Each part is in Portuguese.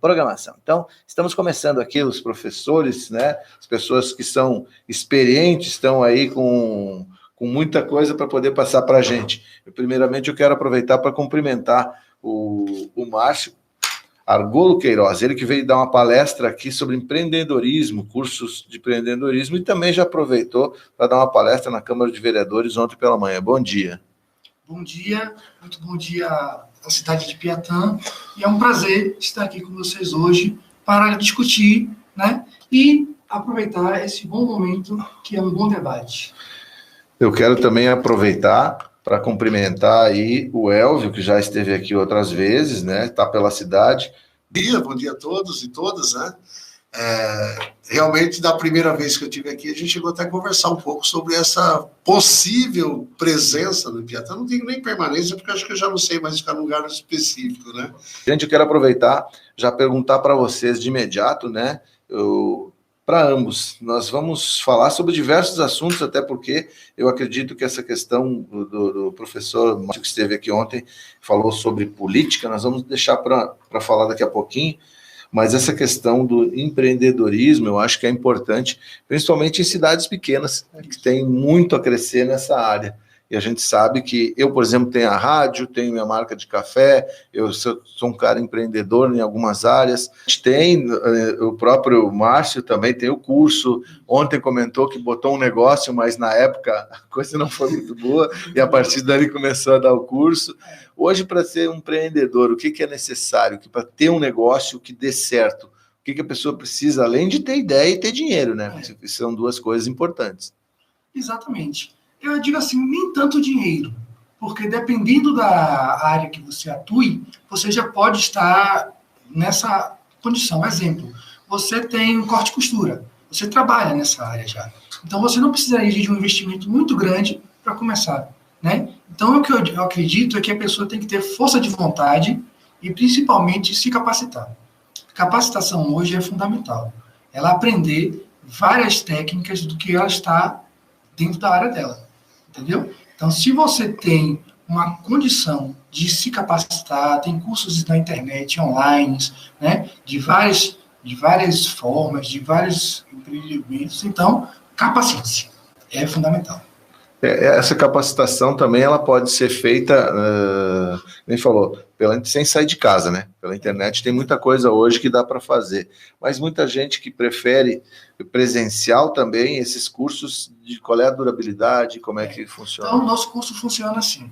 programação. Então, estamos começando aqui, os professores, né, as pessoas que são experientes, estão aí com muita coisa para poder passar para a gente. Primeiramente, eu quero aproveitar para cumprimentar o Márcio Argolo Queiroz, ele que veio dar uma palestra aqui sobre empreendedorismo, cursos de empreendedorismo, e também já aproveitou para dar uma palestra na Câmara de Vereadores ontem pela manhã. Bom dia. Bom dia, muito bom dia à cidade de Piatã, e é um prazer estar aqui com vocês hoje para discutir, né, e aproveitar esse bom momento que é um bom debate. Eu quero também aproveitar para cumprimentar aí o Elvio, que já esteve aqui outras vezes, né? Está pela cidade. Bom dia a todos e todas, né? Realmente, da primeira vez que eu estive aqui, a gente chegou até a conversar um pouco sobre essa possível presença do Piatã. Não digo nem permanência, porque acho que eu já não sei mais ficar num lugar específico, né? Gente, eu quero aproveitar, já perguntar para vocês de imediato, né? Para ambos, nós vamos falar sobre diversos assuntos, até porque eu acredito que essa questão do professor Márcio, que esteve aqui ontem, falou sobre política, nós vamos deixar para falar daqui a pouquinho, mas essa questão do empreendedorismo, eu acho que é importante, principalmente em cidades pequenas, que tem muito a crescer nessa área. E a gente sabe que eu, por exemplo, tenho a rádio, tenho minha marca de café, eu sou um cara empreendedor em algumas áreas. A gente tem, o próprio Márcio também tem o curso. Ontem comentou que botou um negócio, mas na época a coisa não foi muito boa, e a partir daí começou a dar o curso. Hoje, para ser um empreendedor, o que é necessário? Para ter um negócio que dê certo, o que a pessoa precisa, além de ter ideia e ter dinheiro, né? São duas coisas importantes. Exatamente. Eu digo assim, nem tanto dinheiro, porque dependendo da área que você atue, você já pode estar nessa condição. Exemplo, você tem um corte e costura, você trabalha nessa área já. Então, você não precisaria de um investimento muito grande para começar, né? Então, o que eu acredito é que a pessoa tem que ter força de vontade e, principalmente, se capacitar. Capacitação hoje é fundamental. Ela aprender várias técnicas do que ela está dentro da área dela. Entendeu? Então, se você tem uma condição de se capacitar, tem cursos na internet, online, né, de várias formas, de vários empreendimentos, então, capacite-se. É fundamental. Essa capacitação também ela pode ser feita, nem falou, sem sair de casa, né? Pela internet tem muita coisa hoje que dá para fazer, mas muita gente que prefere presencial também, esses cursos, de qual é a durabilidade, como é que funciona? Então, o nosso curso funciona assim,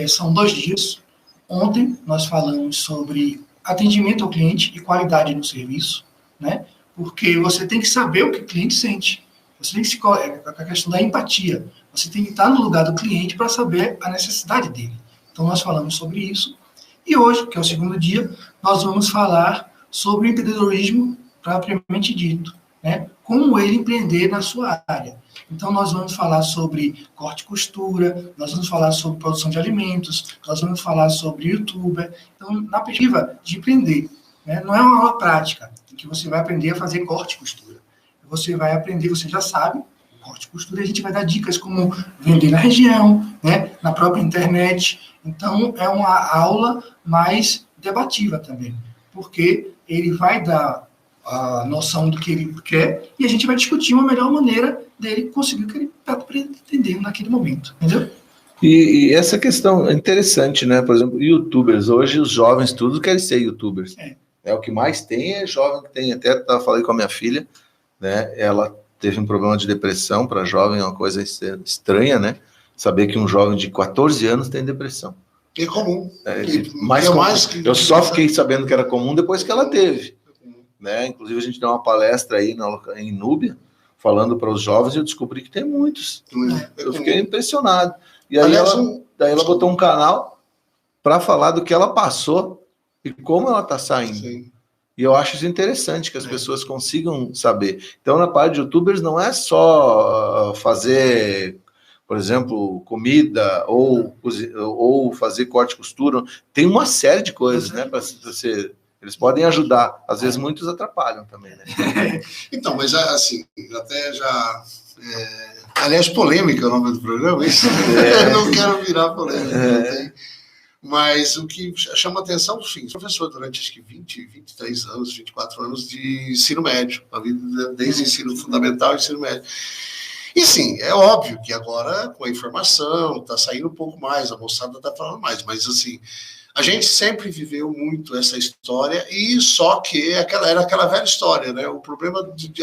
são 2 dias. Ontem nós falamos sobre atendimento ao cliente e qualidade no serviço, né? Porque você tem que saber o que o cliente sente. Você tem que a questão da empatia. Você tem que estar no lugar do cliente para saber a necessidade dele. Então, nós falamos sobre isso. E hoje, que é o 2º dia, nós vamos falar sobre o empreendedorismo propriamente dito, né? Como ele empreender na sua área. Então, nós vamos falar sobre corte e costura, nós vamos falar sobre produção de alimentos, nós vamos falar sobre youtuber. Então, na perspectiva de empreender, né? Não é uma aula prática, em que você vai aprender a fazer corte e costura. Você vai aprender, você já sabe, corte e costura, a gente vai dar dicas como vender na região, né, na própria internet. Então, é uma aula mais debativa também, porque ele vai dar a noção do que ele quer e a gente vai discutir uma melhor maneira dele conseguir o que ele está pretendendo naquele momento, entendeu? E essa questão é interessante, né? Por exemplo, youtubers, hoje os jovens tudo querem ser youtubers. O que mais tem é jovem que tem, até falei com a minha filha, né? Ela teve um problema de depressão. Para jovem é uma coisa estranha, né? Saber que um jovem de 14 anos tem depressão. É comum. Eu só fiquei sabendo que era comum depois que ela teve, né? Inclusive a gente deu uma palestra aí em Núbia, falando para os jovens, e eu descobri que tem muitos. Eu fiquei impressionado. E aí ela botou um canal para falar do que ela passou e como ela está saindo. Sim. E eu acho isso interessante, que as pessoas consigam saber. Então, na parte de youtubers, não é só fazer, por exemplo, comida ou fazer corte e costura. Tem uma série de coisas, né? Para você. Eles podem ajudar. Às vezes, muitos atrapalham também, né? Então, mas assim, até já... Aliás, polêmica é o nome do programa, isso? Eu não quero virar polêmica. Mas o que chama atenção, sim, professor durante acho que 23 anos, 24 anos de ensino médio, desde ensino fundamental e ensino médio. E sim, é óbvio que agora, com a informação, está saindo um pouco mais, a moçada está falando mais, mas assim, a gente sempre viveu muito essa história, e só que era aquela velha história, né? O problema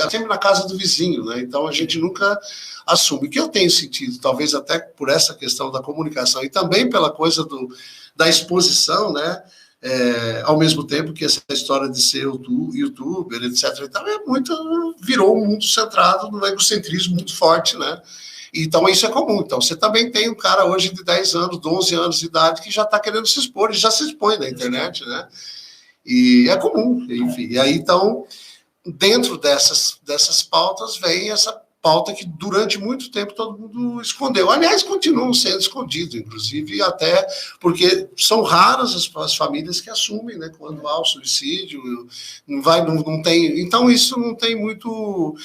sempre na casa do vizinho, né? Então a gente nunca assume. O que eu tenho sentido, talvez até por essa questão da comunicação e também pela coisa da exposição, né? Ao mesmo tempo que essa história de ser youtuber, etc. E tal, virou um mundo centrado no egocentrismo muito forte, né? Então, isso é comum. Então, você também tem um cara hoje de 10 anos, 12 anos de idade, que já está querendo se expor, e já se expõe na internet, né? E é comum, enfim. E aí, então, dentro dessas pautas, vem essa pauta que durante muito tempo todo mundo escondeu. Aliás, continuam sendo escondidos, inclusive, até porque são raras as famílias que assumem, né? Quando há o suicídio, não tem... Então, isso não tem muito...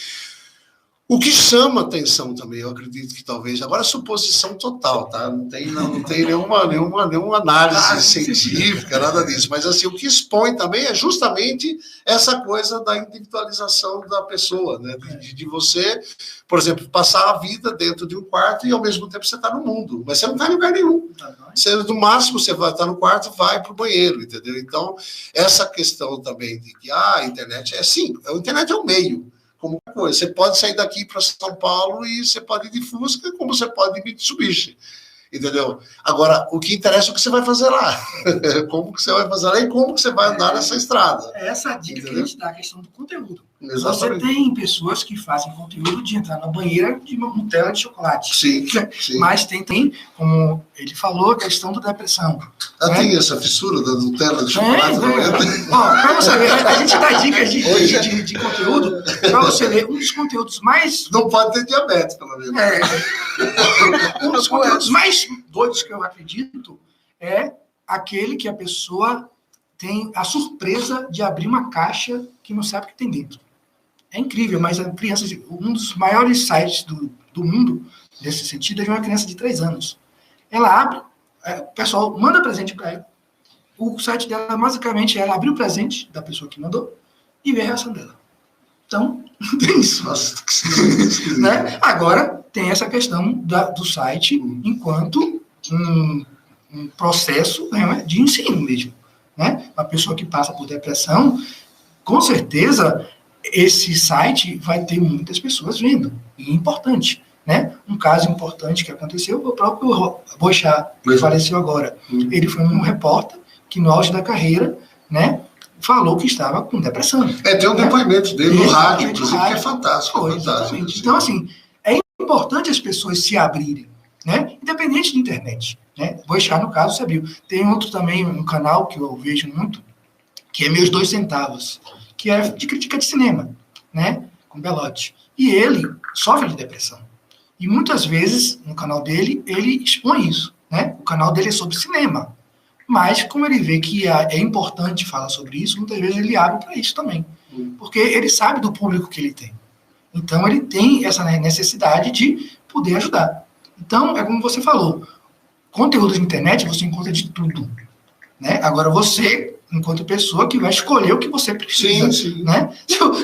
O que chama atenção também, eu acredito que talvez, agora é suposição total, tá? Não tem nenhuma análise científica, nada disso, mas assim, o que expõe também é justamente essa coisa da individualização da pessoa, né? De você, por exemplo, passar a vida dentro de um quarto e ao mesmo tempo você está no mundo, mas você não está em lugar nenhum. Você, no máximo, você vai estar no quarto, vai para o banheiro, entendeu? Então, essa questão também de que a internet a internet é um meio, como coisa. Você pode sair daqui para São Paulo e você pode ir de Fusca, como você pode ir de Mitsubishi, entendeu? Agora, o que interessa é o que você vai fazer lá. Como que você vai fazer lá e como que você vai andar nessa estrada. É essa a dica, entendeu? Que a gente dá, a questão do conteúdo. Exatamente. Você tem pessoas que fazem conteúdo de entrar na banheira de uma Nutella de chocolate. Sim, sim. Mas tem, como ele falou, a questão da depressão. Tem essa fissura da Nutella de chocolate na banheira? Para você ver, a gente dá dicas de conteúdo para você ler. Um dos conteúdos mais... Não pode ter diabetes, pelo menos. Um dos conteúdos mais doidos que eu acredito é aquele que a pessoa tem a surpresa de abrir uma caixa que não sabe o que tem dentro. É incrível, mas a criança, um dos maiores sites do mundo, nesse sentido, é de uma criança de 3 anos. Ela abre, o pessoal manda presente para ela. O site dela, basicamente, ela abre o presente da pessoa que mandou e vê a reação dela. Então, tem isso. Nossa, que né? Agora, tem essa questão do site enquanto um processo, né, de ensino mesmo. Né? Uma pessoa que passa por depressão, com certeza, esse site vai ter muitas pessoas vendo. E é importante. Né? Um caso importante que aconteceu foi o próprio Boixá, que faleceu agora. Ele foi um repórter que, no auge da carreira, né, falou que estava com depressão. Tem um depoimento dele no rádio, inclusive, que é fantástico. Exatamente. Então, assim, é importante as pessoas se abrirem, né? Independente de internet. Né? Boixá, no caso, se abriu. Tem outro também, um canal que eu vejo muito, que é Meus 2 Centavos, que é de crítica de cinema, né? Com Belotti. E ele sofre de depressão. E muitas vezes, no canal dele, ele expõe isso. Né? O canal dele é sobre cinema. Mas, como ele vê que é importante falar sobre isso, muitas vezes ele abre para isso também. Porque ele sabe do público que ele tem. Então, ele tem essa necessidade de poder ajudar. Então, é como você falou, conteúdo de internet você encontra de tudo. Né? Agora, você, enquanto pessoa, que vai escolher o que você precisa. Sim. Né?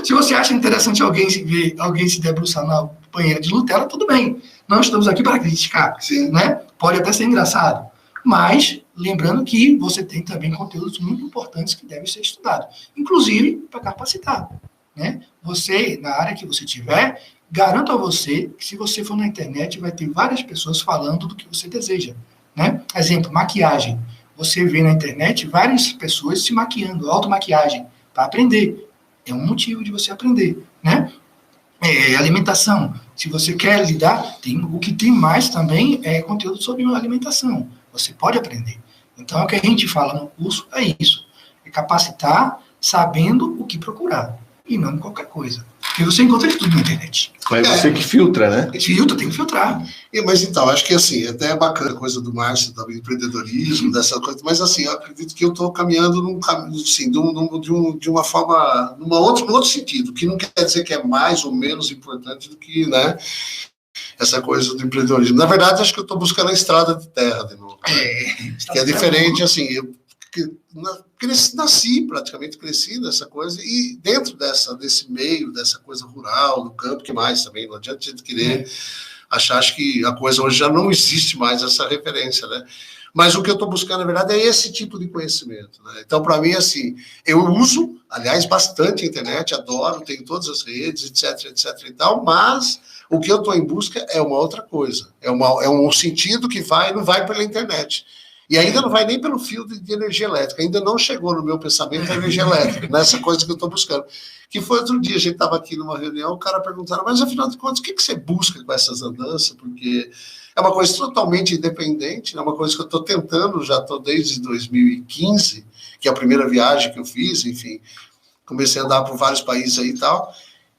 Se você acha interessante alguém se debruçar na banheira de Nutella, tudo bem. Não estamos aqui para criticar. Né? Pode até ser engraçado. Mas, lembrando que você tem também conteúdos muito importantes que devem ser estudados. Inclusive, para capacitar. Né? Você, na área que você tiver, garanto a você que se você for na internet, vai ter várias pessoas falando do que você deseja. Né? Exemplo, maquiagem. Você vê na internet várias pessoas se maquiando, automaquiagem, para aprender. É um motivo de você aprender. Né? Alimentação. Se você quer lidar, o que tem mais também é conteúdo sobre alimentação. Você pode aprender. Então, o que a gente fala no curso é isso. É capacitar sabendo o que procurar. E não qualquer coisa. Porque você encontra de tudo na internet. Mas você que filtra, né? Filtra, tem que filtrar. Mas então, acho que assim, até é bacana a coisa do Márcio, do empreendedorismo, dessa coisa, mas assim, eu acredito que eu estou caminhando num caminho, assim, de uma forma, num outro sentido, que não quer dizer que é mais ou menos importante do que, né? essa coisa do empreendedorismo. Na verdade, acho que eu estou buscando a estrada de terra de novo. Que é diferente, assim, eu nasci, praticamente cresci nessa coisa, e dentro desse meio, dessa coisa rural, do campo, que mais também, não adianta a gente querer achar, acho que a coisa hoje já não existe mais essa referência, né? Mas o que eu estou buscando, na verdade, é esse tipo de conhecimento, né? Então, para mim, assim, eu uso, aliás, bastante a internet, adoro, tenho todas as redes, etc, etc e tal, mas o que eu estou em busca é uma outra coisa, é um sentido que não vai pela internet. E ainda não vai nem pelo fio de energia elétrica, ainda não chegou no meu pensamento a energia elétrica, nessa coisa que eu estou buscando. Que foi outro dia, a gente estava aqui numa reunião, o cara perguntaram, mas afinal de contas, o que você busca com essas andanças? Porque é uma coisa totalmente independente, é uma coisa que eu estou tentando, já estou desde 2015, que é a primeira viagem que eu fiz, enfim, comecei a andar por vários países aí e tal.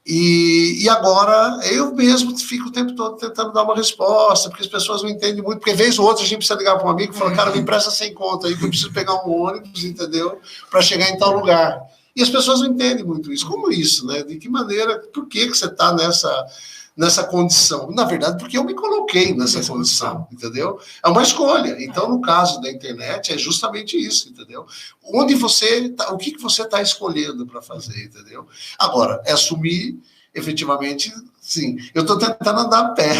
E agora eu mesmo fico o tempo todo tentando dar uma resposta, porque as pessoas não entendem muito, porque vez ou outra a gente precisa ligar para um amigo e falar, cara, me empresta 100 conto aí, que eu preciso pegar um ônibus, entendeu? Para chegar em tal lugar. E as pessoas não entendem muito isso. Como isso, né? De que maneira, por que você está nessa condição? Na verdade, porque eu me coloquei nessa condição, entendeu? É uma escolha. Então, no caso da internet, é justamente isso, entendeu? Onde você tá, o que você está escolhendo para fazer, entendeu? Agora, é assumir, efetivamente, sim. Eu estou tentando andar a pé.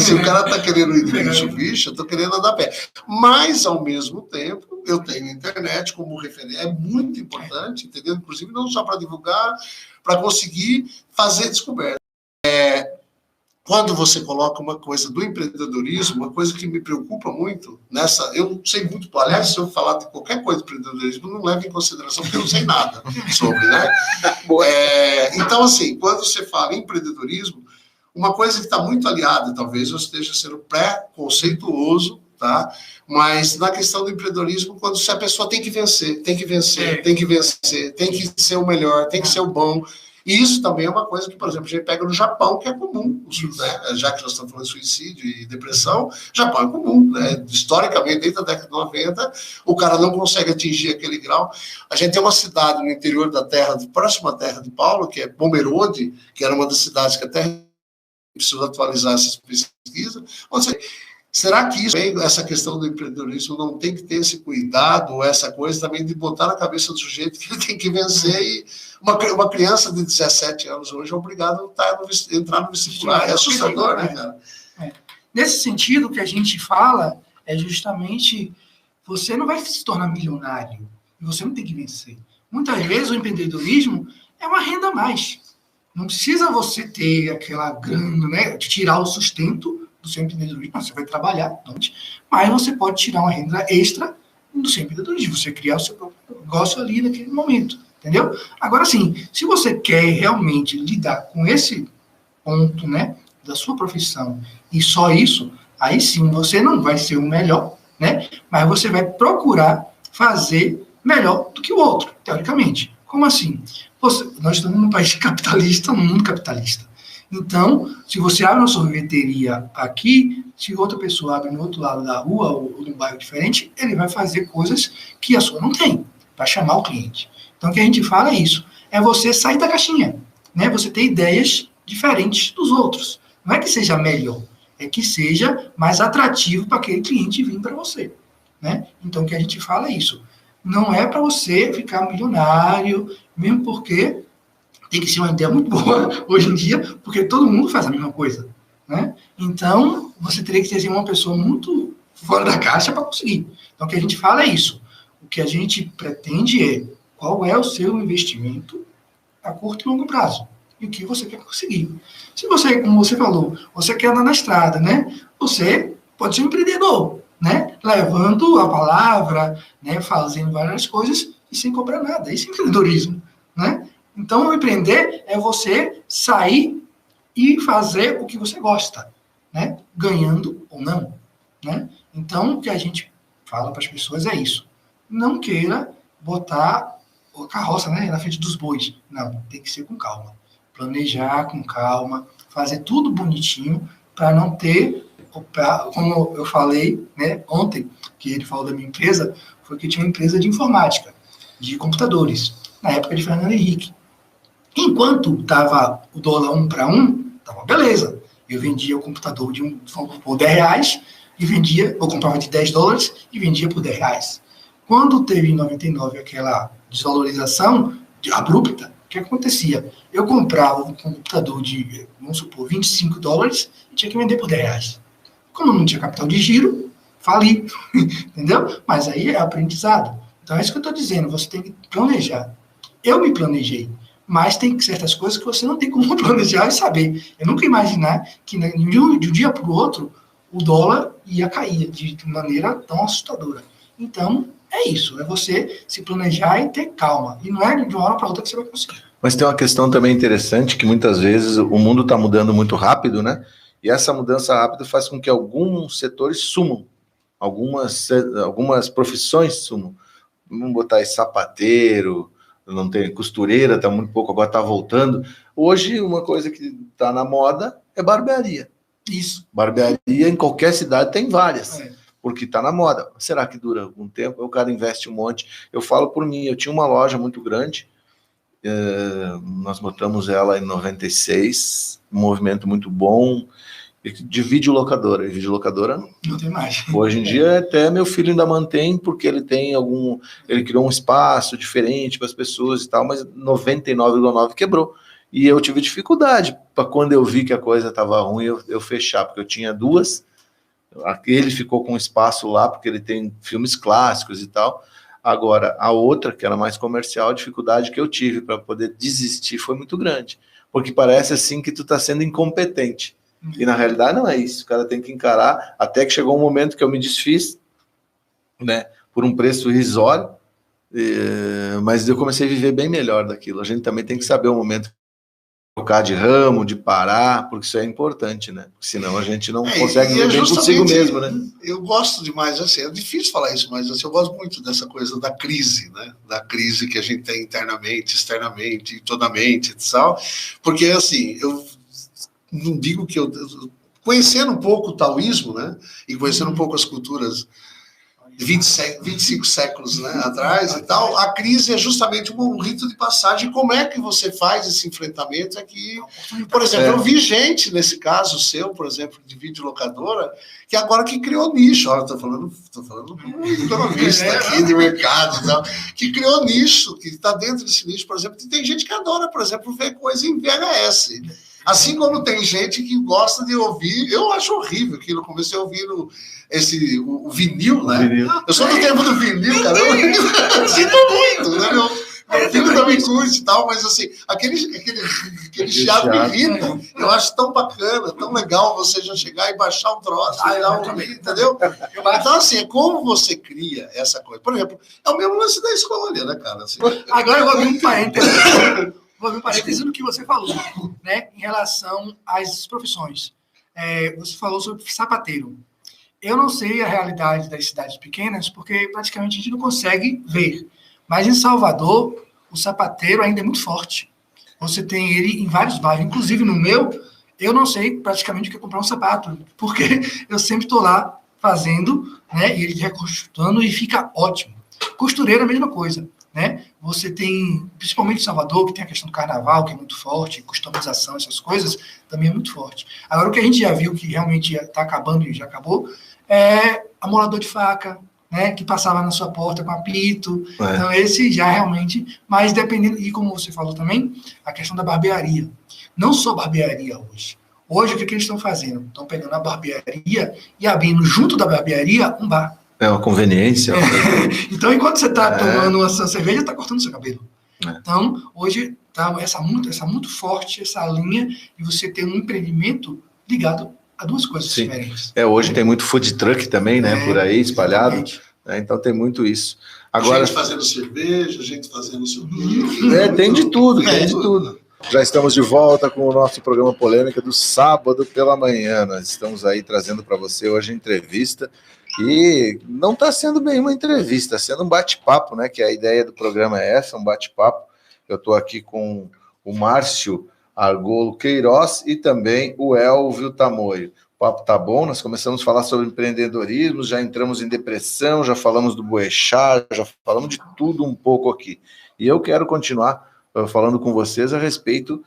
Se o cara está querendo ir de bicho, eu estou querendo andar a pé. Mas, ao mesmo tempo, eu tenho internet como referência. É muito importante, entendeu? Inclusive, não só para divulgar, para conseguir fazer descoberta. Quando você coloca uma coisa do empreendedorismo, uma coisa que me preocupa muito eu não sei muito, aliás, se eu falar de qualquer coisa de empreendedorismo, não levo em consideração, porque eu não sei nada sobre, né? Então, assim, quando você fala em empreendedorismo, uma coisa que está muito aliada, talvez eu esteja sendo pré-conceituoso, tá? Mas na questão do empreendedorismo, quando a pessoa tem que vencer, tem que ser o melhor, tem que ser o bom. E isso também é uma coisa que, por exemplo, a gente pega no Japão, que é comum, né? Já que nós estamos falando de suicídio e depressão, Japão é comum, né? Historicamente, desde a década de 90, o cara não consegue atingir aquele grau. A gente tem uma cidade no interior da terra, próxima à terra de Paulo, que é Pomerode, que era uma das cidades que até precisa atualizar essas pesquisas. Ou seja, será que essa questão do empreendedorismo não tem que ter esse cuidado, ou essa coisa também de botar na cabeça do sujeito que ele tem que vencer e uma criança de 17 anos hoje é obrigada a entrar no vestibular. É assustador, né, cara? Nesse sentido, o que a gente fala é justamente você não vai se tornar milionário e você não tem que vencer. Muitas vezes o empreendedorismo é uma renda a mais. Não precisa você ter aquela grana, né, de tirar o sustento do seu empreendedorismo. Você vai trabalhar, mas você pode tirar uma renda extra do seu empreendedorismo. Você criar o seu próprio negócio ali naquele momento. Entendeu? Agora, sim, se você quer realmente lidar com esse ponto, né, da sua profissão e só isso, aí sim você não vai ser o melhor, né, mas você vai procurar fazer melhor do que o outro, teoricamente. Como assim? Nós estamos num país capitalista, num mundo capitalista. Então, se você abre uma sorveteria aqui, se outra pessoa abre no outro lado da rua ou num bairro diferente, ele vai fazer coisas que a sua não tem, para chamar o cliente. Então, o que a gente fala é isso, é você sair da caixinha, né? Você ter ideias diferentes dos outros. Não é que seja melhor, é que seja mais atrativo para aquele cliente vir para você, né? Então, o que a gente fala é isso. Não é para você ficar milionário, mesmo porque tem que ser uma ideia muito boa hoje em dia, porque todo mundo faz a mesma coisa, né? Então, você teria que ser uma pessoa muito fora da caixa para conseguir. Então, o que a gente fala é isso. O que a gente pretende é qual é o seu investimento a curto e longo prazo e o que você quer conseguir. Se você, como você falou, você quer andar na estrada, né? Você pode ser um empreendedor, né? Levando a palavra, né? Fazendo várias coisas e sem cobrar nada. Isso é empreendedorismo, né? Então, o empreender é você sair e fazer o que você gosta, né? Ganhando ou não, né? Então, o que a gente fala para as pessoas é isso. Não queira botar a carroça, né, na frente dos bois. Não, tem que ser com calma. Planejar com calma, fazer tudo bonitinho para não ter, como eu falei, né, ontem, que ele falou da minha empresa, foi que tinha uma empresa de informática, de computadores, na época de Fernando Henrique. Enquanto estava o dólar 1 para 1, estava beleza. Eu vendia o computador por 10 reais e vendia, eu comprava de 10 dólares e vendia por 10 reais. Quando teve em 99 aquela desvalorização abrupta, o que acontecia? Eu comprava um computador de, vamos supor, 25 dólares e tinha que vender por 10 reais. Como não tinha capital de giro, fali, entendeu? Mas aí é aprendizado. Então é isso que eu estou dizendo, você tem que planejar. Eu me planejei, mas tem certas coisas que você não tem como planejar e saber. Eu nunca imaginar que de um dia para o outro o dólar ia cair de maneira tão assustadora. Então, é isso, é você se planejar e ter calma. E não é de uma hora para outra que você vai conseguir. Mas tem uma questão também interessante, que muitas vezes o mundo está mudando muito rápido, né? E essa mudança rápida faz com que alguns setores sumam, algumas profissões sumam. Vamos botar aí sapateiro, não tem costureira, está muito pouco, agora está voltando. Hoje, uma coisa que está na moda é barbearia. Isso. Barbearia em qualquer cidade tem várias. Porque está na moda. Será que dura algum tempo? O cara investe um monte. Eu falo por mim, eu tinha uma loja muito grande, nós montamos ela em 96, um movimento muito bom, de videolocadora. E videolocadora não tem mais. Hoje em dia até meu filho ainda mantém, porque ele tem ele criou um espaço diferente para as pessoas e tal, mas 99,9 quebrou. E eu tive dificuldade para quando eu vi que a coisa estava ruim, eu fechar, porque eu tinha duas. Ele ficou com espaço lá, porque ele tem filmes clássicos e tal. Agora, a outra, que era mais comercial, a dificuldade que eu tive para poder desistir foi muito grande. Porque parece assim que tu está sendo incompetente. E na realidade não é isso. O cara tem que encarar, até que chegou um momento que eu me desfiz, né, por um preço irrisório, mas eu comecei a viver bem melhor daquilo. A gente também tem que saber o momento trocar de ramo, de parar, porque isso é importante, né? Porque senão a gente não consegue viver bem consigo mesmo, né? Eu gosto demais, assim, é difícil falar isso, mas assim, eu gosto muito dessa coisa da crise, né? Da crise que a gente tem internamente, externamente, toda a mente e tal, porque, assim, eu não digo que conhecendo um pouco o taoísmo, né? E conhecendo um pouco as culturas 25 séculos, né, atrás e tal, a crise é justamente um rito de passagem. Como é que você faz esse enfrentamento aqui? Por exemplo, eu vi gente, nesse caso seu, por exemplo, de videolocadora, que agora que criou nicho, olha, estou falando como economista aqui de mercado e tal, que criou nicho, que está dentro desse nicho, por exemplo, e tem gente que adora, por exemplo, ver coisa em VHS. Assim como tem gente que gosta de ouvir, eu acho horrível que eu comecei a ouvir o vinil, né? O vinil. Eu sou do tempo do vinil, cara. Eu sinto muito, né? Meu filho também curte e tal, mas assim, aquele chiado me irrita. Eu acho tão bacana, tão legal você já chegar e baixar um troço e dar um vídeo, entendeu? Então, assim, é como você cria essa coisa. Por exemplo, é o mesmo lance da escolha, né, cara? Assim, agora eu vou abrir um parênteses. Vou abrir um parênteses no que você falou, né, em relação às profissões. Você falou sobre sapateiro. Eu não sei a realidade das cidades pequenas, porque praticamente a gente não consegue ver. Mas em Salvador, o sapateiro ainda é muito forte. Você tem ele em vários bairros. Inclusive no meu, eu não sei praticamente o que é comprar um sapato, porque eu sempre estou lá fazendo, né, e ele reconstruindo e fica ótimo. Costureiro é a mesma coisa. Né? Você tem, principalmente em Salvador, que tem a questão do carnaval, que é muito forte, customização, essas coisas, também é muito forte. Agora, o que a gente já viu que realmente está acabando e já acabou, é amolador de faca, né? Que passava na sua porta com apito. Então, esse já realmente, mas dependendo, e como você falou também, a questão da barbearia. Não só barbearia hoje. Hoje, o que eles estão fazendo? Estão pegando a barbearia e abrindo junto da barbearia um bar. É uma conveniência. Então, enquanto você está tomando uma cerveja, está cortando seu cabelo. Então, hoje está essa muito forte, essa linha, e você tem um empreendimento ligado a duas coisas diferentes. Hoje tem muito food truck também, né? Por aí, espalhado. Então, tem muito isso. Agora, gente fazendo cerveja, gente fazendo sorvete. Tem de tudo, tem de tudo. Já estamos de volta com o nosso programa Polêmica do sábado pela manhã. Nós estamos aí trazendo para você hoje a entrevista. E não está sendo bem uma entrevista, está sendo um bate-papo, né? Que a ideia do programa é essa, um bate-papo. Eu estou aqui com o Márcio Argolo Queiroz e também o Elvio Tamoio. O papo tá bom, nós começamos a falar sobre empreendedorismo, já entramos em depressão, já falamos do Boechat, já falamos de tudo um pouco aqui. E eu quero continuar falando com vocês a respeito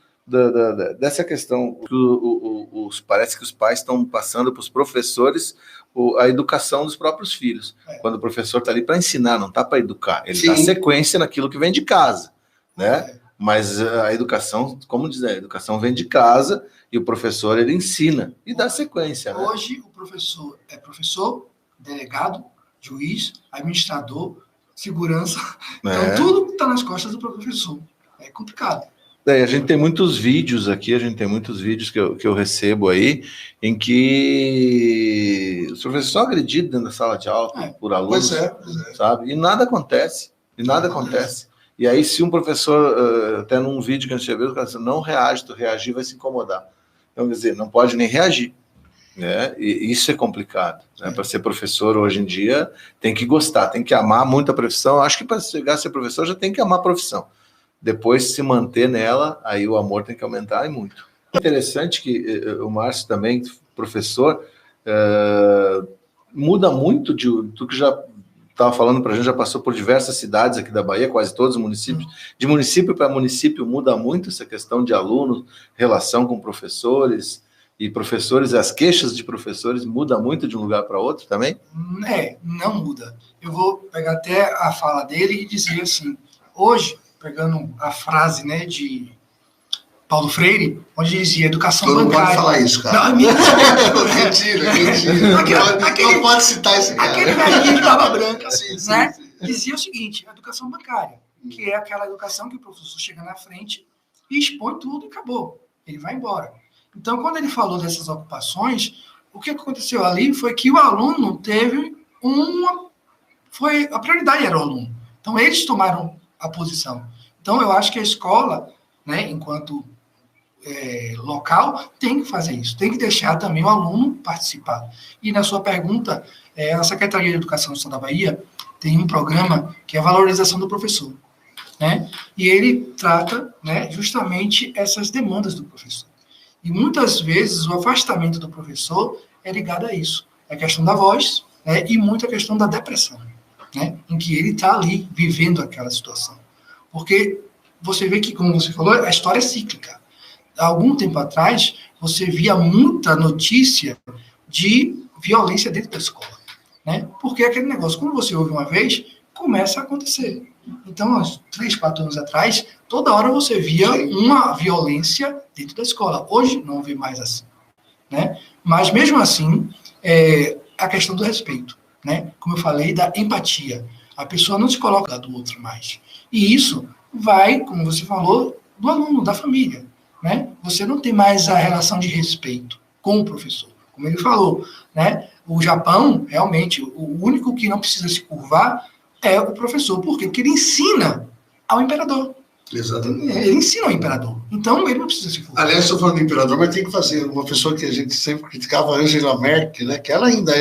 dessa questão que parece que os pais estão passando para os professores a educação dos próprios filhos. Quando o professor está ali para ensinar, não está para educar. Ele dá sequência naquilo que vem de casa, né? Mas a educação, como dizer, a educação vem de casa e o professor, ele ensina e dá sequência. Né? Hoje, o professor é professor, delegado, juiz, administrador, segurança. Então, tudo está nas costas do professor. É complicado. A gente tem muitos vídeos aqui, que eu recebo aí, em que os professores são agredidos dentro da sala de aula por alunos, sabe? E nada acontece. E aí, se um professor, até num vídeo que a gente viu, o cara disse, não reage, tu reagir vai se incomodar. Então, quer dizer, não pode nem reagir. Né? E isso é complicado. Né? Para ser professor, hoje em dia, tem que gostar, tem que amar muito a profissão. Acho que para chegar a ser professor, já tem que amar a profissão. Depois, se manter nela, aí o amor tem que aumentar e muito. Interessante que o Márcio também, professor, muda muito do que já estava falando para a gente, já passou por diversas cidades aqui da Bahia, quase todos os municípios. De município para município muda muito essa questão de alunos, relação com professores, e professores, as queixas de professores muda muito de um lugar para outro também? Não muda. Eu vou pegar até a fala dele e dizer assim, hoje, pegando a frase, né, de Paulo Freire, onde dizia educação bancária. Não pode falar isso, cara. Não, mentira. Não pode citar esse cara. Aquele velhinho de barba branca, né, dizia o seguinte, educação bancária, que é aquela educação que o professor chega na frente e expõe tudo e acabou. Ele vai embora. Então, quando ele falou dessas ocupações, o que aconteceu ali foi que o aluno teve a prioridade era o aluno. Então, eles tomaram a posição. Então, eu acho que a escola, né, enquanto local, tem que fazer isso. Tem que deixar também o aluno participar. E na sua pergunta, a Secretaria de Educação do Estado da Bahia tem um programa que é a valorização do professor. Né? E ele trata, né, justamente essas demandas do professor. E muitas vezes o afastamento do professor é ligado a isso. É a questão da voz, né, e muito a questão da depressão, né, em que ele está ali vivendo aquela situação. Porque você vê que, como você falou, a história é cíclica. Há algum tempo atrás, você via muita notícia de violência dentro da escola. Né? Porque aquele negócio, quando você ouve uma vez, começa a acontecer. Então, há 3, 4 anos atrás, toda hora você via uma violência dentro da escola. Hoje, não vê mais assim. Né? Mas, mesmo assim, a questão do respeito. Né? Como eu falei, da empatia. A pessoa não se coloca do outro mais. E isso vai, como você falou, do aluno, da família. Né? Você não tem mais a relação de respeito com o professor. Como ele falou, né? O Japão, realmente, o único que não precisa se curvar é o professor. Por quê? Porque ele ensina ao imperador. Exatamente. Ele ensina ao imperador. Então, ele não precisa se curvar. Aliás, estou falando do imperador, mas tem que fazer. Uma pessoa que a gente sempre criticava, Angela Merkel, né, que ela ainda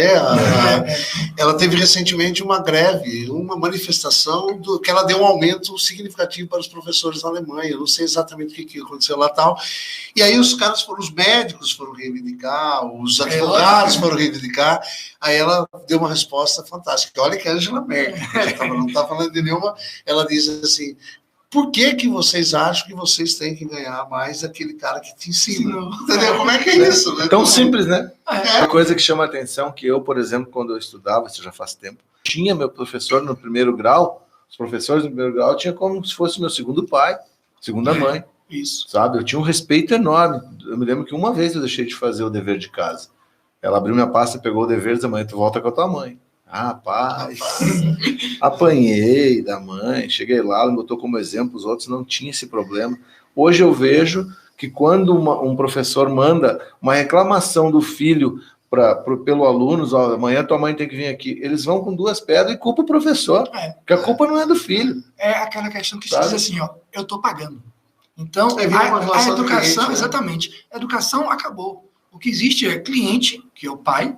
ela teve recentemente uma greve, uma manifestação que ela deu um aumento significativo para os professores na Alemanha. Eu não sei exatamente o que aconteceu lá e tal. E aí os médicos foram reivindicar, os advogados foram reivindicar. Aí ela deu uma resposta fantástica. Olha que a Angela Merkel, não está falando de nenhuma, ela diz assim: por que vocês acham que vocês têm que ganhar mais daquele cara que te ensina? Entendeu? Como é que é isso? Né? Tão simples, né? Uma coisa que chama a atenção, que eu, por exemplo, quando eu estudava, isso já faz tempo, tinha meu professor no primeiro grau, os professores no primeiro grau tinha como se fosse meu segundo pai, segunda mãe. Isso. Sabe? Eu tinha um respeito enorme. Eu me lembro que uma vez eu deixei de fazer o dever de casa. Ela abriu minha pasta, pegou o dever e disse: amanhã tu volta com a tua mãe. Rapaz, apanhei da mãe, cheguei lá, ela me botou como exemplo, os outros não tinham esse problema. Hoje eu vejo que quando um professor manda uma reclamação do filho pelo aluno, ó, amanhã tua mãe tem que vir aqui, eles vão com 2 pedras e culpa o professor, porque a culpa não é do filho. É aquela questão que se diz assim, ó, eu tô pagando. Então, a educação, cliente, né? Exatamente, a educação acabou. O que existe é cliente, que é o pai,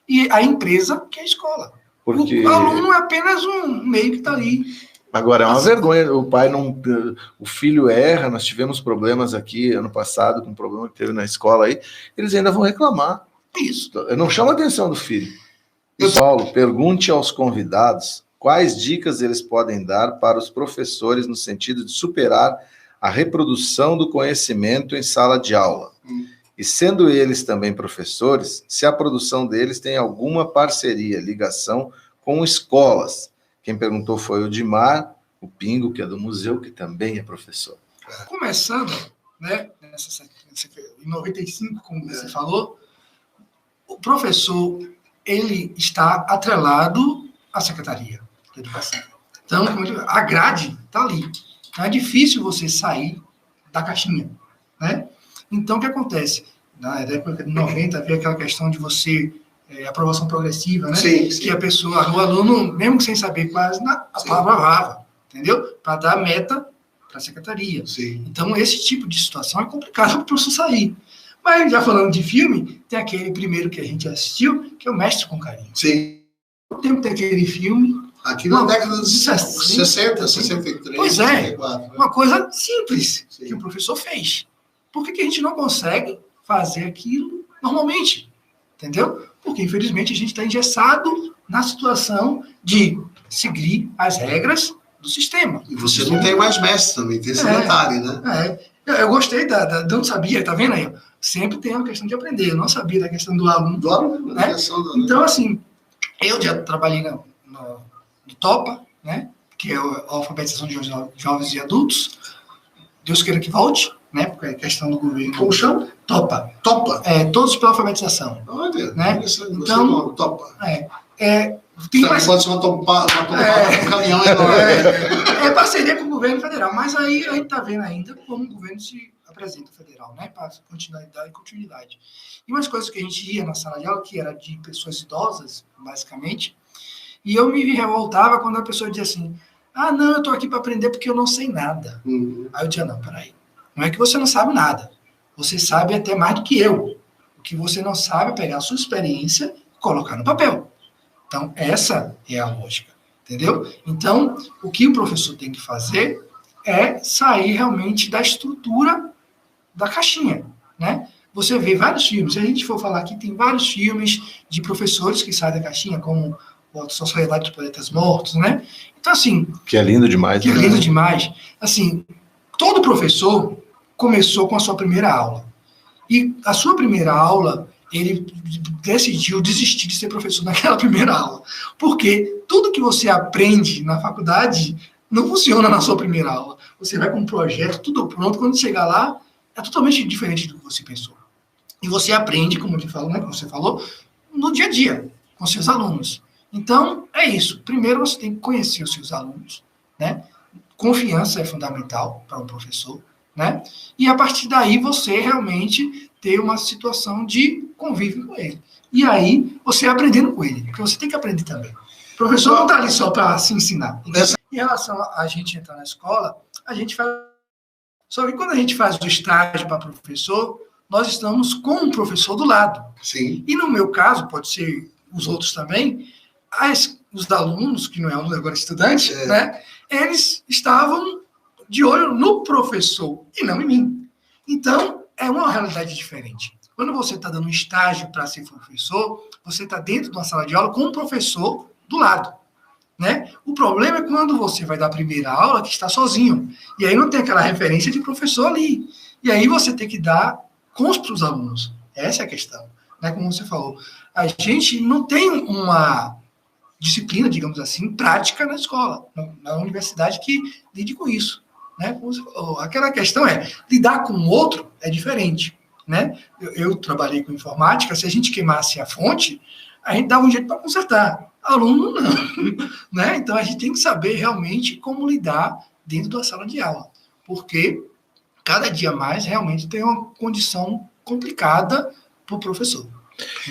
e a empresa, que é a escola. Porque o aluno é apenas um meio que está ali. Agora, é uma vergonha, o filho erra, nós tivemos problemas aqui ano passado, com um problema que teve na escola aí, eles ainda vão reclamar. Isso. Eu não chamo a atenção do filho. Paulo, pergunte aos convidados quais dicas eles podem dar para os professores no sentido de superar a reprodução do conhecimento em sala de aula. E sendo eles também professores, se a produção deles tem alguma parceria, ligação com escolas. Quem perguntou foi o Dimar, o Pingo, que é do museu, que também é professor. Começando, né, em 95, como você falou, o professor, ele está atrelado à Secretaria de Educação. Então, a grade está ali. Então, é difícil você sair da caixinha, né? Então, o que acontece? Na década de 90, havia aquela questão de você, aprovação progressiva, né? Sim, sim. Que a pessoa, o aluno, mesmo sem saber quase, aprovava, entendeu? Para dar meta para a secretaria. Sim. Então, esse tipo de situação é complicado para o professor sair. Mas, já falando de filme, tem aquele primeiro que a gente assistiu, que é o Mestre com Carinho. Sim. O tempo tem aquele filme... Aqui na década de 60, 63, pois 64. Uma coisa simples Sim. que o professor fez. Por que a gente não consegue fazer aquilo normalmente? Entendeu? Porque, infelizmente, a gente está engessado na situação de seguir as regras do sistema. E você não tem mais mestre também, tem esse detalhe, né? Eu gostei eu não sabia, tá vendo aí? Sempre tem uma questão de aprender. Eu não sabia da questão do aluno. Do aluno, né? Então, assim, eu já trabalhei no TOPA, né? Que é a alfabetização de jovens e adultos. Deus queira que volte, né? Porque é questão do governo. Como chama? TOPA. Topa. Todos pela alfabetização. Olha, né? Então, Topa. Tem pode ser uma topada com um caminhão enorme. É parceria com o governo federal, mas aí a gente está vendo ainda como o governo se apresenta federal, né? Para continuidade. E umas coisas que a gente ia na sala de aula, que era de pessoas idosas, basicamente, e eu me revoltava quando a pessoa dizia assim, não, eu estou aqui para aprender porque eu não sei nada. Aí eu dizia, não, peraí, não é que você não sabe nada, você sabe até mais do que eu. O que você não sabe é pegar a sua experiência e colocar no papel. Então, essa é a lógica, entendeu? Então, o que o professor tem que fazer é sair realmente da estrutura da caixinha, né? Você vê vários filmes, se a gente for falar aqui, tem vários filmes de professores que saem da caixinha, como a Sociedade dos Planetas Mortos, né? Então, assim... Que é lindo demais. Que é lindo demais. Assim, todo professor começou com a sua primeira aula. E a sua primeira aula, ele decidiu desistir de ser professor naquela primeira aula. Porque tudo que você aprende na faculdade não funciona na sua primeira aula. Você vai com um projeto, tudo pronto, quando chegar lá, é totalmente diferente do que você pensou. E você aprende, como ele falou, né, como você falou, no dia a dia, com seus alunos. Então, é isso. Primeiro, você tem que conhecer os seus alunos, né? Confiança é fundamental para um professor, né? E, a partir daí, você realmente ter uma situação de convívio com ele. E aí, você aprendendo com ele, porque você tem que aprender também. O professor não está ali só para se ensinar. Em relação a gente entrar na escola, a gente faz... Só que quando a gente faz o estágio para professor, nós estamos com um professor do lado. Sim. E no meu caso, pode ser os outros também, os alunos, que não é aluno, agora estudante, né, eles estavam de olho no professor e não em mim. Então, é uma realidade diferente. Quando você está dando um estágio para ser professor, você está dentro de uma sala de aula com um professor do lado. Né? O problema é quando você vai dar a primeira aula que está sozinho. E aí não tem aquela referência de professor ali. E aí você tem que dar com os alunos. Essa é a questão. Né? Como você falou, a gente não tem uma disciplina, digamos assim, prática na escola, na universidade que lide com isso. Né? Como você falou, aquela questão é, lidar com o outro é diferente. Né? Eu trabalhei com informática, se a gente queimasse a fonte, a gente dava um jeito para consertar. Aluno não. Né? Então, a gente tem que saber realmente como lidar dentro da sala de aula, porque cada dia mais realmente tem uma condição complicada para o professor.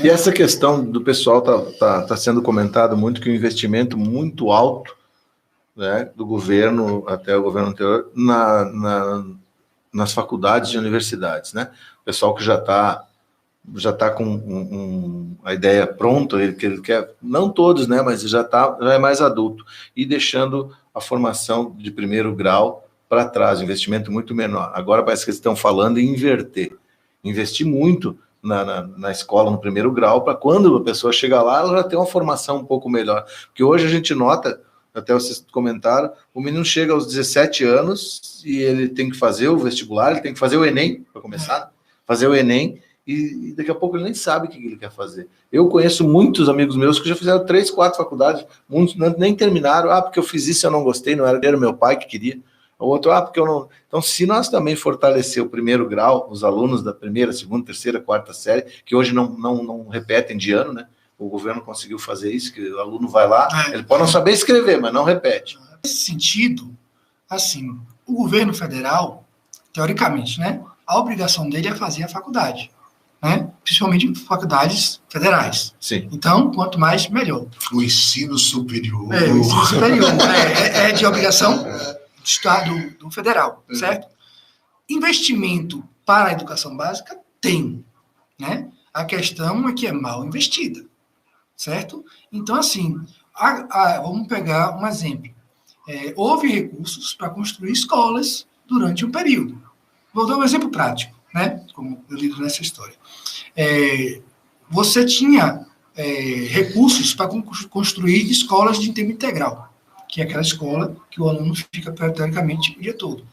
E essa questão do pessoal tá sendo comentado muito, que o investimento muito alto, né, do governo, até o governo anterior, nas faculdades e universidades, né? O pessoal que já está com a ideia pronta, que ele quer, não todos, né, mas já é mais adulto, e deixando a formação de primeiro grau para trás, um investimento muito menor. Agora parece que eles estão falando em investir muito na escola, no primeiro grau, para quando a pessoa chegar lá, ela já tem uma formação um pouco melhor. Porque hoje a gente nota até vocês comentaram, o menino chega aos 17 anos e ele tem que fazer o vestibular, ele tem que fazer o Enem, para começar, fazer o Enem, e daqui a pouco ele nem sabe o que ele quer fazer. Eu conheço muitos amigos meus que já fizeram 3, 4 faculdades, muitos nem terminaram, porque eu fiz isso e eu não gostei, não era meu pai que queria, o outro, porque eu não... Então, se nós também fortalecer o primeiro grau, os alunos da primeira, segunda, terceira, quarta série, que hoje não repetem de ano, né? O governo conseguiu fazer isso, que o aluno vai lá, ele pode não saber escrever, mas não repete. Nesse sentido, assim, o governo federal, teoricamente, né, a obrigação dele é fazer a faculdade, né, principalmente em faculdades federais. Sim. Então, quanto mais, melhor. O ensino superior. O ensino superior é de obrigação do Estado, do federal, certo? Investimento para a educação básica tem, né? A questão é que é mal investida, certo? Então, assim, vamos pegar um exemplo. Houve recursos para construir escolas durante um período. Vou dar um exemplo prático, né? Como eu lido nessa história. Você tinha recursos para construir escolas de tempo integral, que é aquela escola que o aluno fica teoricamente o dia todo,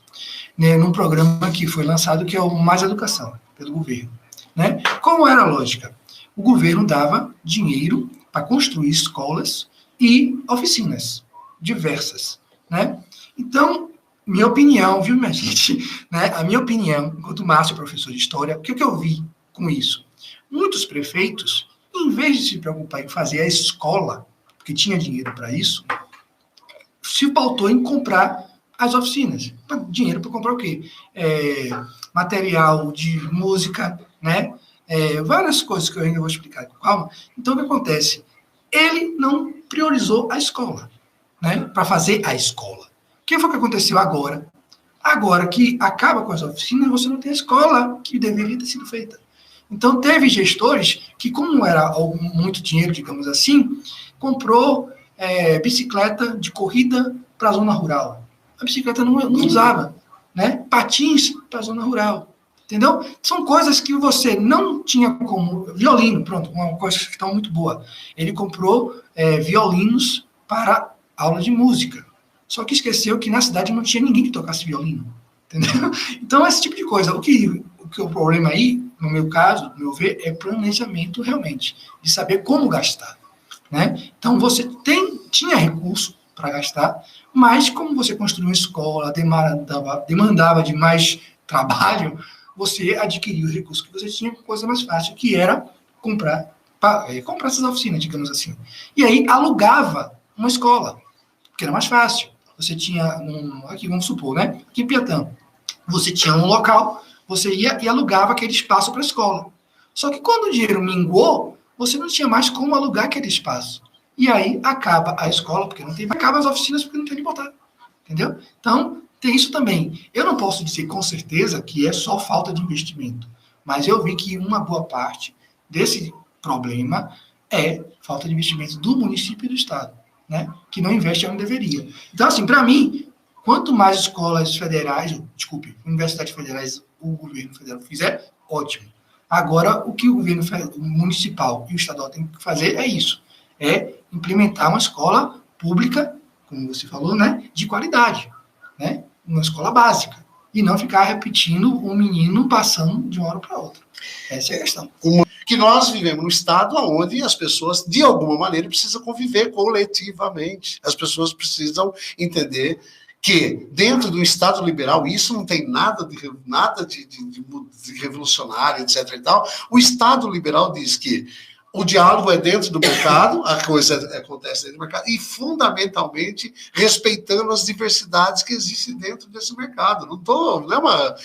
né? Num programa que foi lançado, que é o Mais Educação, pelo governo, né? Como era a lógica? O governo dava dinheiro para construir escolas e oficinas diversas, né? Então, minha opinião, viu, minha gente? Né? A minha opinião, enquanto Márcio, professor de História, o que eu vi com isso? Muitos prefeitos, em vez de se preocupar em fazer a escola, porque tinha dinheiro para isso, se pautou em comprar as oficinas. Dinheiro para comprar o quê? Material de música, né? Várias coisas que eu ainda vou explicar com calma. Então, o que acontece? Ele não priorizou a escola, né? Para fazer a escola. O que foi que aconteceu agora? Agora que acaba com as oficinas, você não tem a escola que deveria ter sido feita. Então, teve gestores que, como era muito dinheiro, digamos assim, comprou bicicleta de corrida para a zona rural. A bicicleta não usava, né? Patins para a zona rural. Entendeu? São coisas que você não tinha como... Violino, pronto, uma coisa que está muito boa. Ele comprou violinos para aula de música. Só que esqueceu que na cidade não tinha ninguém que tocasse violino. Entendeu? Então, esse tipo de coisa. O que o problema aí, no meu caso, no meu ver, é planejamento realmente. De saber como gastar. Né? Então, você tinha recurso para gastar, mas como você construiu uma escola, demandava de mais trabalho, você adquiriu o recurso que você tinha com coisa mais fácil, que era comprar essas oficinas, digamos assim. E aí alugava uma escola, que era mais fácil. Você tinha, aqui vamos supor, né? Aqui em Piatã, você tinha um local, você ia e alugava aquele espaço para a escola. Só que quando o dinheiro minguou, você não tinha mais como alugar aquele espaço. E aí acaba a escola, porque não tem, acaba as oficinas, porque não tem onde botar. Entendeu? Então, tem isso também. Eu não posso dizer com certeza que é só falta de investimento, mas eu vi que uma boa parte desse problema é falta de investimento do município e do estado, né? Que não investe onde deveria. Então, assim, para mim, quanto mais escolas federais, universidades federais, o governo federal fizer, ótimo. Agora, o que o governo municipal e o estadual tem que fazer é isso, implementar uma escola pública, como você falou, né, de qualidade, né, uma escola básica, e não ficar repetindo um menino passando de uma hora para outra. Essa é a questão. Que nós vivemos num estado onde as pessoas, de alguma maneira, precisam conviver coletivamente. As pessoas precisam entender que, dentro do Estado liberal, isso não tem nada de revolucionário, etc. e tal. O Estado liberal diz que o diálogo é dentro do mercado, a coisa acontece dentro do mercado, e, fundamentalmente, respeitando as diversidades que existem dentro desse mercado. Não é uma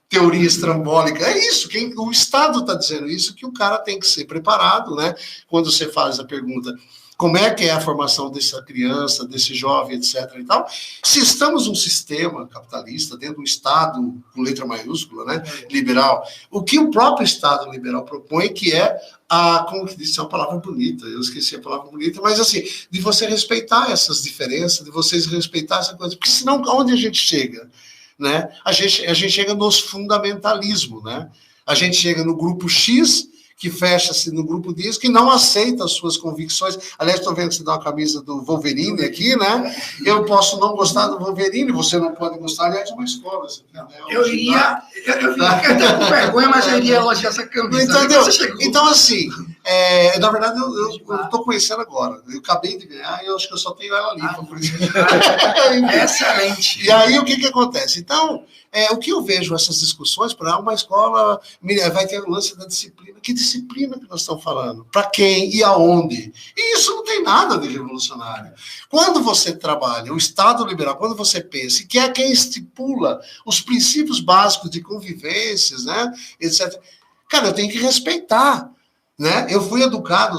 teoria estrambólica, é isso, o Estado está dizendo isso, que o cara tem que ser preparado, né? Quando você faz a pergunta, como é que é a formação dessa criança, desse jovem, etc. e tal, se estamos num sistema capitalista, dentro de um Estado, com letra maiúscula, né, liberal, o que o próprio Estado liberal propõe, que é como que disse, é uma palavra bonita, eu esqueci a palavra bonita, mas assim, de você respeitar essas diferenças, de vocês respeitar essa coisa, porque senão, onde a gente chega? Né? A gente chega nos fundamentalismos, né? A gente chega no grupo X, que fecha-se no grupo disso, que não aceita as suas convicções. Aliás, estou vendo que você dá uma camisa do Wolverine aqui, né? Eu posso não gostar do Wolverine, você não pode gostar, aliás, de uma escola. Eu iria, eu fiquei até com vergonha, mas eu iria elogiar essa camisa. Entendeu? Então, assim, na verdade, eu estou conhecendo agora. Eu acabei de ganhar e eu acho que eu só tenho ela ali. Excelente. E aí, o que acontece? Então, o que eu vejo essas discussões para uma escola, vai ter o lance da disciplina. Que disciplina que nós estamos falando? Para quem e aonde? E isso não tem nada de revolucionário. Quando você trabalha o Estado liberal, quando você pensa que é quem estipula os princípios básicos de convivências, né, etc., cara, eu tenho que respeitar. Né? Eu fui educado,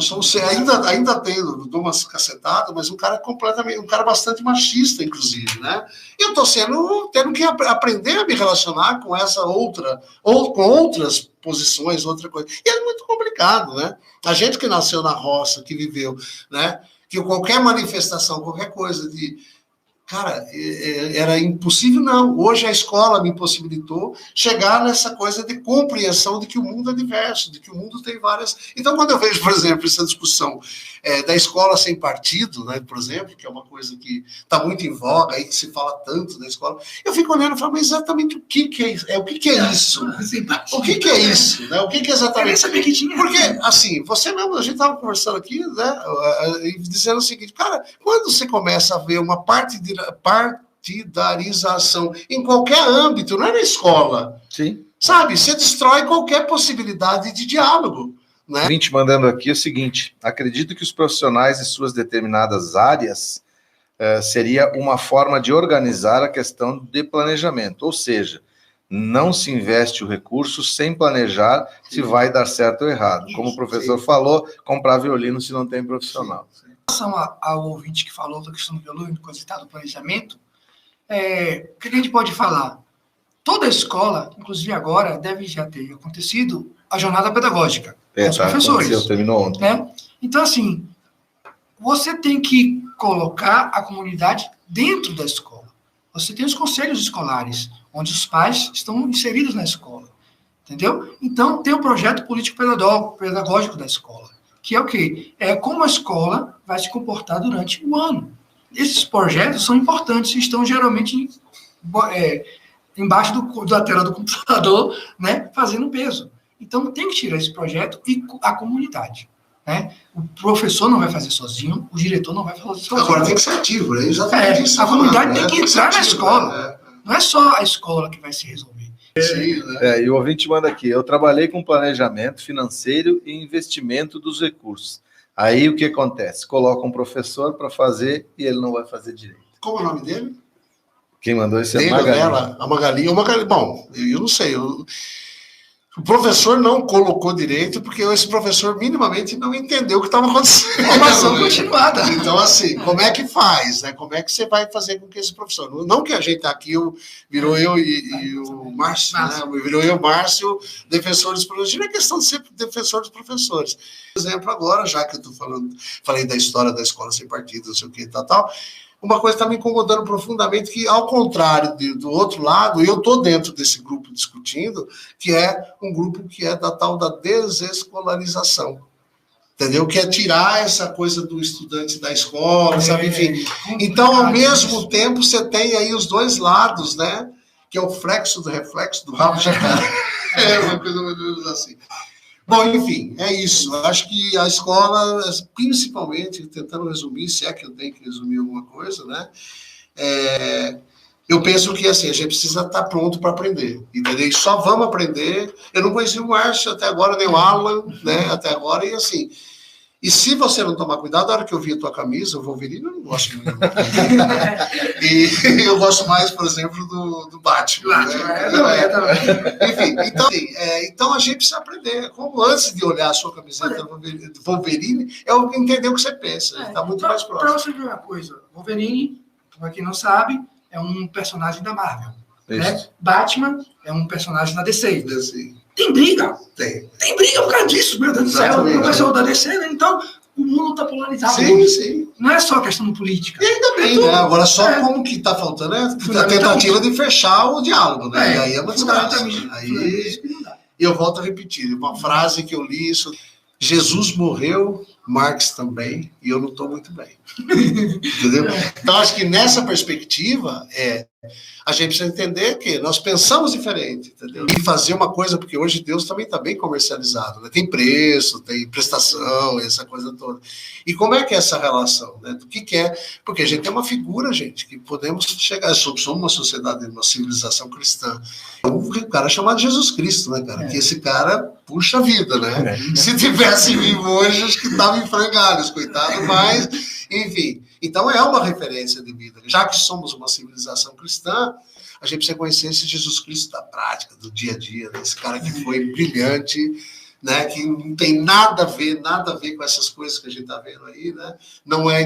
ainda tenho, dou umas cacetadas, mas um cara bastante machista, inclusive, né? Eu estou tendo que aprender a me relacionar com essa outra, ou com outras posições, outra coisa. E é muito complicado, né? A gente que nasceu na roça, que viveu, né? Que qualquer manifestação, qualquer coisa de... Cara, era impossível, não. Hoje a escola me impossibilitou chegar nessa coisa de compreensão de que o mundo é diverso, de que o mundo tem várias... Então, quando eu vejo, por exemplo, essa discussão da escola sem partido, né, por exemplo, que é uma coisa que está muito em voga, aí que se fala tanto da escola, eu fico olhando e falo, mas exatamente o que é isso? O que é isso? O que é isso? Né? O que é exatamente? Porque, assim, você mesmo, a gente estava conversando aqui, né, dizendo o seguinte, cara, quando você começa a ver uma partidarização em qualquer âmbito, não é na escola. Sim. Sabe? Você destrói qualquer possibilidade de diálogo. Né? Vim te mandando aqui o seguinte: acredito que os profissionais de suas determinadas áreas seria uma forma de organizar a questão de planejamento, ou seja, não se investe o recurso sem planejar se vai dar certo ou errado. Como o professor falou, comprar violino se não tem profissional. Em relação ao ouvinte que falou da questão do violino, do planejamento, o que a gente pode falar? Toda escola, inclusive agora, deve já ter acontecido a jornada pedagógica com os professores. Terminou ontem. Né? Então, assim, você tem que colocar a comunidade dentro da escola. Você tem os conselhos escolares, onde os pais estão inseridos na escola. Entendeu? Então, tem o projeto político-pedagógico da escola, que é o quê? É como a escola vai se comportar durante o ano. Esses projetos são importantes e estão geralmente embaixo da tela do computador, né, fazendo peso. Então, tem que tirar esse projeto e a comunidade. Né? O professor não vai fazer sozinho, o diretor não vai fazer sozinho. Agora tem que ser ativo, né? Exatamente isso. A comunidade tem que entrar na escola. Não é só a escola que vai se resolver. Sim, né? E o ouvinte manda aqui: eu trabalhei com planejamento financeiro e investimento dos recursos. Aí o que acontece? Coloca um professor para fazer e ele não vai fazer direito. Como é o nome dele? Quem mandou isso é a Magali. A Magali. Bom, eu não sei. O professor não colocou direito porque esse professor minimamente não entendeu o que estava acontecendo. Formação continuada. Então, assim, como é que faz? Né? Como é que você vai fazer com que esse professor... Não que a gente está aqui, virou eu e o Márcio, né? Virou eu e o Márcio, defensores dos professores. Não é questão de ser defensor dos professores. Por exemplo, agora, já que eu falei da história da escola sem partido, não sei o que, tal... Uma coisa está me incomodando profundamente, que, ao contrário do outro lado, eu estou dentro desse grupo discutindo, que é um grupo que é da tal da desescolarização. Entendeu? Que é tirar essa coisa do estudante da escola, sabe? Enfim. Então, ao mesmo tempo, você tem aí os dois lados, né? Que é o flexo do reflexo do rabo de jacaré. É uma coisa mais ou menos assim. Bom, enfim, é isso. Acho que a escola, principalmente, tentando resumir, se é que eu tenho que resumir alguma coisa, né? Eu penso que, assim, a gente precisa estar pronto para aprender, entendeu? E só vamos aprender. Eu não conheci o Márcio até agora, nem o Alan, né? Até agora, e assim... E se você não tomar cuidado, na hora que eu vi a tua camisa, o Wolverine, eu não gosto muito. E eu gosto mais, por exemplo, do Batman. Enfim, então a gente precisa aprender. Como antes de olhar a sua camiseta do Wolverine, é entender o que você pensa. Está muito mais próximo. Para você ver uma coisa, Wolverine, para quem não sabe, é um personagem da Marvel. Né? Batman é um personagem da DC. Tem briga. Tem briga por causa disso, meu Deus do céu. O pessoal da DC, né? Então, o mundo está polarizado. Sim. Não é só questão política. E ainda bem, né? Agora, só como que está faltando é a tentativa de fechar o diálogo, né? E aí é uma desgraça. E eu volto a repetir, uma frase que eu li isso: Jesus morreu, Marx também, e eu não estou muito bem. Entendeu? Então, acho que nessa perspectiva, a gente precisa entender que nós pensamos diferente, entendeu? E fazer uma coisa, porque hoje Deus também está bem comercializado, né? Tem preço, tem prestação, essa coisa toda. E como é que é essa relação, né? Do que é? Porque a gente tem uma figura, gente, que podemos chegar, somos uma sociedade, uma civilização cristã. Um cara chamado Jesus Cristo, né, cara? Que esse cara puxa a vida, né? Se tivesse vivo hoje, acho que estava em frangalhos, coitado, mas, enfim. Então é uma referência de vida. Já que somos uma civilização cristã, a gente precisa conhecer esse Jesus Cristo da prática, do dia a dia, né? Esse cara que foi brilhante, né? Que não tem nada a ver com essas coisas que a gente está vendo aí, né? Não era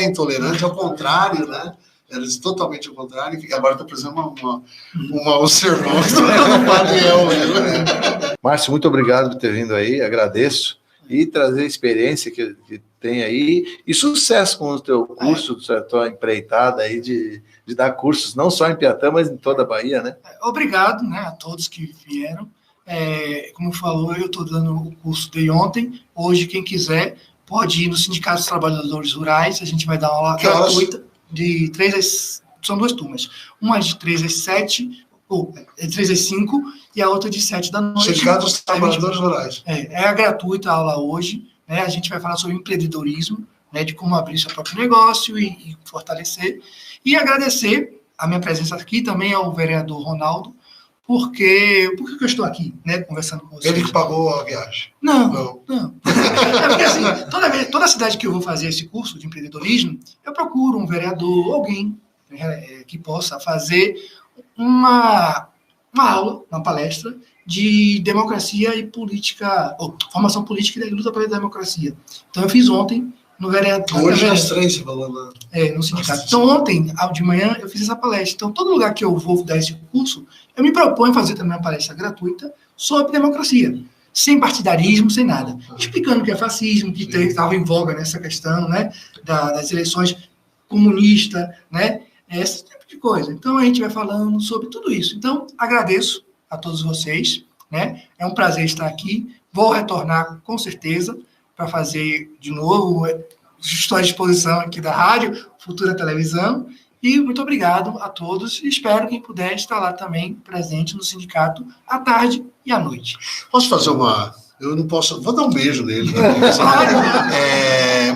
intolerante, ao contrário, né? Era totalmente ao contrário, e agora está fazendo um sermão do Padre El, né? Márcio, muito obrigado por ter vindo aí, agradeço, e trazer a experiência que tem aí, e sucesso com o teu curso, a tua empreitada aí de dar cursos, não só em Piatã, mas em toda a Bahia, né? Obrigado, né, a todos que vieram. Como falou, eu estou dando o curso de ontem. Hoje, quem quiser, pode ir no Sindicato dos Trabalhadores Rurais, a gente vai dar aula gratuita. São 2 turmas. Uma de 3 às 7, ou 3 às 5, e a outra de 7 da noite. Sindicato dos Trabalhadores Rurais. É a gratuita a aula hoje, né? A gente vai falar sobre empreendedorismo, né? De como abrir seu próprio negócio e fortalecer. E agradecer a minha presença aqui também ao vereador Ronaldo, por que eu estou aqui, né, conversando com vocês. Ele que pagou a viagem. Não. É porque, assim, toda cidade que eu vou fazer esse curso de empreendedorismo, eu procuro um vereador, alguém que possa fazer uma aula, uma palestra de democracia e política, ou formação política e luta pela democracia. Então, eu fiz ontem no vereador. Hoje às 3 você falou lá. No sindicato. Então, ontem, de manhã, eu fiz essa palestra. Então, todo lugar que eu vou dar esse curso, eu me proponho fazer também uma palestra gratuita sobre democracia, sem partidarismo, sem nada. Explicando o que é fascismo, que estava em voga nessa questão, né, das eleições comunistas, né, esse tipo de coisa. Então, a gente vai falando sobre tudo isso. Então, agradeço a todos vocês, né, é um prazer estar aqui. Vou retornar, com certeza, para fazer de novo. Estou à disposição aqui da rádio, futura televisão, e muito obrigado a todos, e espero que puder estar lá também, presente no sindicato, à tarde e à noite. Posso fazer eu não posso... Vou dar um beijo nele.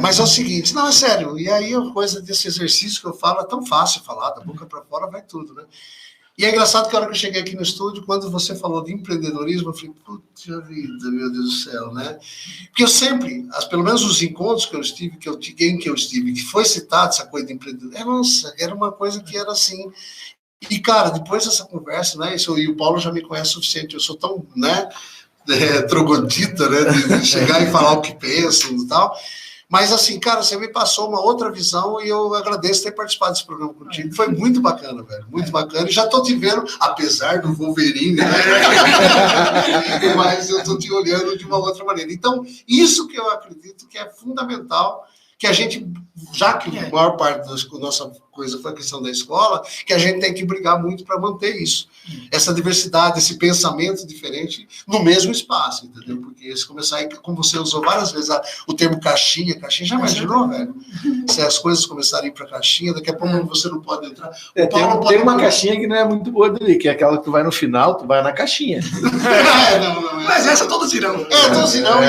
Mas é o seguinte, não, é sério, e aí a coisa desse exercício que eu falo é tão fácil falar, da boca para fora vai tudo, né? E é engraçado que a hora que eu cheguei aqui no estúdio, quando você falou de empreendedorismo, eu falei, puta vida, meu Deus do céu, né? Porque eu sempre, pelo menos os encontros que eu estive, que foi citado essa coisa de empreendedorismo, era uma coisa que era assim. E, cara, depois dessa conversa, né, e o Paulo já me conhece o suficiente, eu sou tão, né, troglodita, né, de chegar e falar o que penso e tal. Mas, assim, cara, você me passou uma outra visão e eu agradeço ter participado desse programa contigo. Foi muito bacana, velho. Muito bacana. E já tô te vendo, apesar do Wolverine, né? Mas eu tô te olhando de uma outra maneira. Então, isso que eu acredito que é fundamental, que a gente, já que a maior parte da nossa coisa foi a questão da escola, que a gente tem que brigar muito para manter isso. Essa diversidade, esse pensamento diferente no mesmo espaço, entendeu? Porque se começar aí, como você usou várias vezes o termo caixinha, já imaginou, velho? Se as coisas começarem a ir para caixinha, daqui a pouco você não pode entrar. Tem uma caixinha que não é muito boa dele, que é aquela que tu vai no final, tu vai na caixinha. Mas essa todos irão. Todos irão.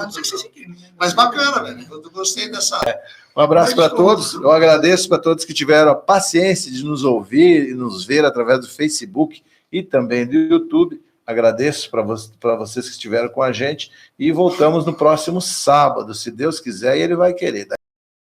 Não sei se vocês seguiram. Mas bacana, velho. Eu gostei dessa... Um abraço para todos. Eu agradeço para todos que tiveram a paciência de nos ouvir e nos ver através do Facebook e também do YouTube. Agradeço para vocês que estiveram com a gente e voltamos no próximo sábado, se Deus quiser e Ele vai querer.